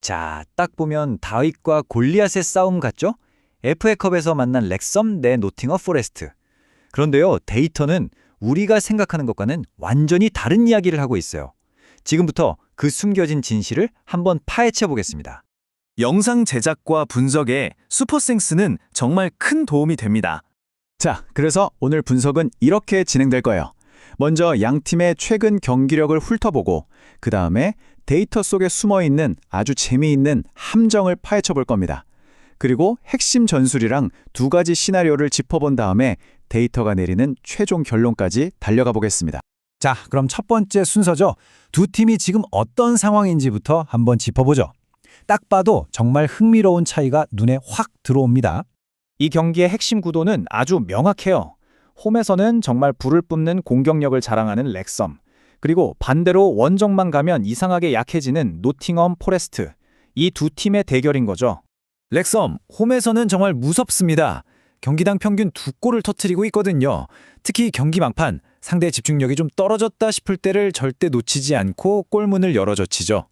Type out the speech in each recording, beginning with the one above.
자, 딱 보면 다윗과 골리앗의 싸움 같죠? FA컵에서 만난 렉섬 대 노팅엄 포레스트. 그런데요, 데이터는 우리가 생각하는 것과는 완전히 다른 이야기를 하고 있어요. 지금부터 그 숨겨진 진실을 한번 파헤쳐 보겠습니다. 영상 제작과 분석에 슈퍼생스는 정말 큰 도움이 됩니다. 자, 그래서 오늘 분석은 이렇게 진행될 거예요. 먼저 양 팀의 최근 경기력을 훑어보고 그 다음에 데이터 속에 숨어있는 아주 재미있는 함정을 파헤쳐 볼 겁니다. 그리고 핵심 전술이랑 두 가지 시나리오를 짚어본 다음에 데이터가 내리는 최종 결론까지 달려가 보겠습니다. 자, 그럼 첫 번째 순서죠. 두 팀이 지금 어떤 상황인지부터 한번 짚어보죠. 딱 봐도 정말 흥미로운 차이가 눈에 확 들어옵니다. 이 경기의 핵심 구도는 아주 명확해요. 홈에서는 정말 불을 뿜는 공격력을 자랑하는 렉섬, 그리고 반대로 원정만 가면 이상하게 약해지는 노팅엄 포레스트. 이 두 팀의 대결인 거죠. 렉섬, 홈에서는 정말 무섭습니다. 경기당 평균 2골을 터뜨리고 있거든요. 특히 경기 막판, 상대 집중력이 좀 떨어졌다 싶을 때를 절대 놓치지 않고 골문을 열어젖히죠.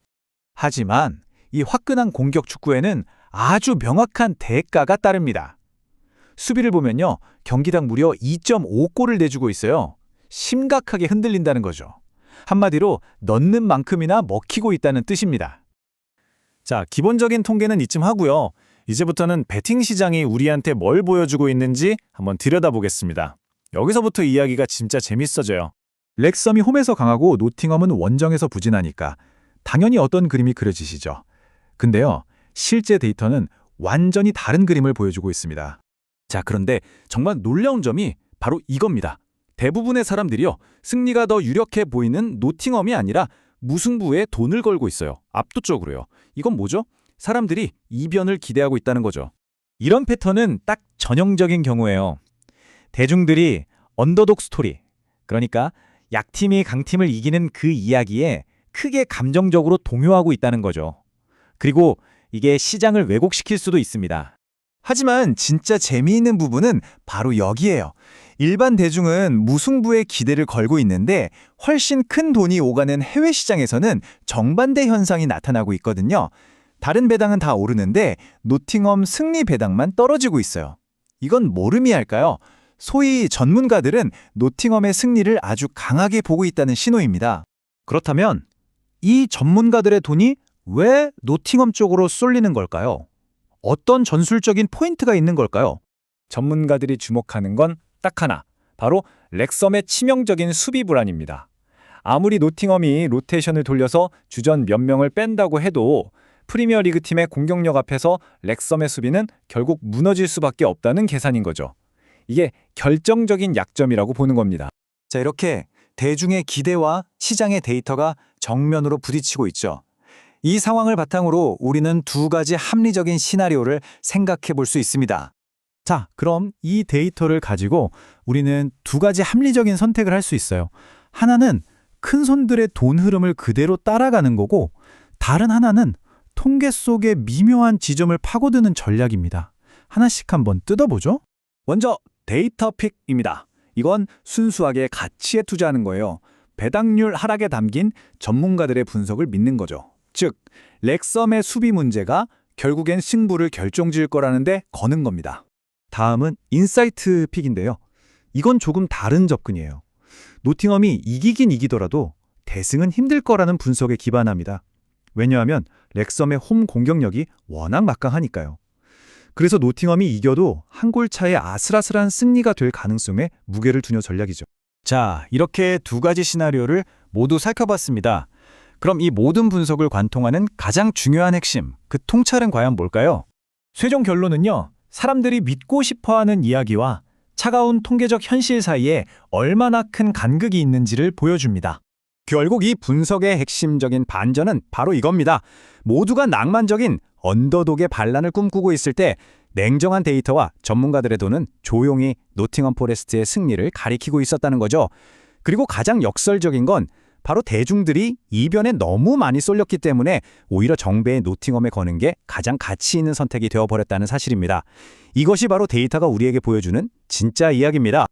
하지만 이 화끈한 공격 축구에는 아주 명확한 대가가 따릅니다. 수비를 보면요, 경기당 무려 2.5골을 내주고 있어요. 심각하게 흔들린다는 거죠. 한마디로 넣는 만큼이나 먹히고 있다는 뜻입니다. 자, 기본적인 통계는 이쯤 하고요. 이제부터는 베팅 시장이 우리한테 뭘 보여주고 있는지 한번 들여다보겠습니다. 여기서부터 이야기가 진짜 재밌어져요. 렉섬이 홈에서 강하고 노팅엄은 원정에서 부진하니까 당연히 어떤 그림이 그려지시죠. 근데요, 실제 데이터는 완전히 다른 그림을 보여주고 있습니다. 자, 그런데 정말 놀라운 점이 바로 이겁니다. 대부분의 사람들이요, 승리가 더 유력해 보이는 노팅엄이 아니라 무승부에 돈을 걸고 있어요. 압도적으로요. 이건 뭐죠? 사람들이 이변을 기대하고 있다는 거죠. 이런 패턴은 딱 전형적인 경우예요. 대중들이 언더독 스토리, 그러니까 약팀이 강팀을 이기는 그 이야기에 크게 감정적으로 동요하고 있다는 거죠. 그리고 이게 시장을 왜곡시킬 수도 있습니다. 하지만 진짜 재미있는 부분은 바로 여기예요. 일반 대중은 무승부에 기대를 걸고 있는데 훨씬 큰 돈이 오가는 해외 시장에서는 정반대 현상이 나타나고 있거든요. 다른 배당은 다 오르는데 노팅엄 승리 배당만 떨어지고 있어요. 이건 뭘 의미할까요? 소위 전문가들은 노팅엄의 승리를 아주 강하게 보고 있다는 신호입니다. 그렇다면 이 전문가들의 돈이 왜 노팅엄 쪽으로 쏠리는 걸까요? 어떤 전술적인 포인트가 있는 걸까요? 전문가들이 주목하는 건 딱 하나, 바로 렉섬의 치명적인 수비 불안입니다. 아무리 노팅엄이 로테이션을 돌려서 주전 몇 명을 뺀다고 해도 프리미어리그 팀의 공격력 앞에서 렉섬의 수비는 결국 무너질 수밖에 없다는 계산인 거죠. 이게 결정적인 약점이라고 보는 겁니다. 자, 이렇게 대중의 기대와 시장의 데이터가 정면으로 부딪히고 있죠. 이 상황을 바탕으로 우리는 두 가지 합리적인 시나리오를 생각해 볼 수 있습니다. 자, 그럼 이 데이터를 가지고 우리는 두 가지 합리적인 선택을 할 수 있어요. 하나는 큰 손들의 돈 흐름을 그대로 따라가는 거고, 다른 하나는 통계 속의 미묘한 지점을 파고드는 전략입니다. 하나씩 한번 뜯어보죠. 먼저 데이터 픽입니다. 이건 순수하게 가치에 투자하는 거예요. 배당률 하락에 담긴 전문가들의 분석을 믿는 거죠. 즉, 렉섬의 수비 문제가 결국엔 승부를 결정지을 거라는데 거는 겁니다. 다음은 인사이트 픽인데요. 이건 조금 다른 접근이에요. 노팅엄이 이기긴 이기더라도 대승은 힘들 거라는 분석에 기반합니다. 왜냐하면 렉섬의 홈 공격력이 워낙 막강하니까요. 그래서 노팅엄이 이겨도 한 골 차의 아슬아슬한 승리가 될 가능성에 무게를 두는 전략이죠. 자, 이렇게 두 가지 시나리오를 모두 살펴봤습니다. 그럼 이 모든 분석을 관통하는 가장 중요한 핵심, 그 통찰은 과연 뭘까요? 최종 결론은요, 사람들이 믿고 싶어하는 이야기와 차가운 통계적 현실 사이에 얼마나 큰 간극이 있는지를 보여줍니다. 결국 이 분석의 핵심적인 반전은 바로 이겁니다. 모두가 낭만적인 언더독의 반란을 꿈꾸고 있을 때 냉정한 데이터와 전문가들의 돈은 조용히 노팅엄 포레스트의 승리를 가리키고 있었다는 거죠. 그리고 가장 역설적인 건 바로 대중들이 이변에 너무 많이 쏠렸기 때문에 오히려 정배의 노팅엄에 거는 게 가장 가치 있는 선택이 되어버렸다는 사실입니다. 이것이 바로 데이터가 우리에게 보여주는 진짜 이야기입니다.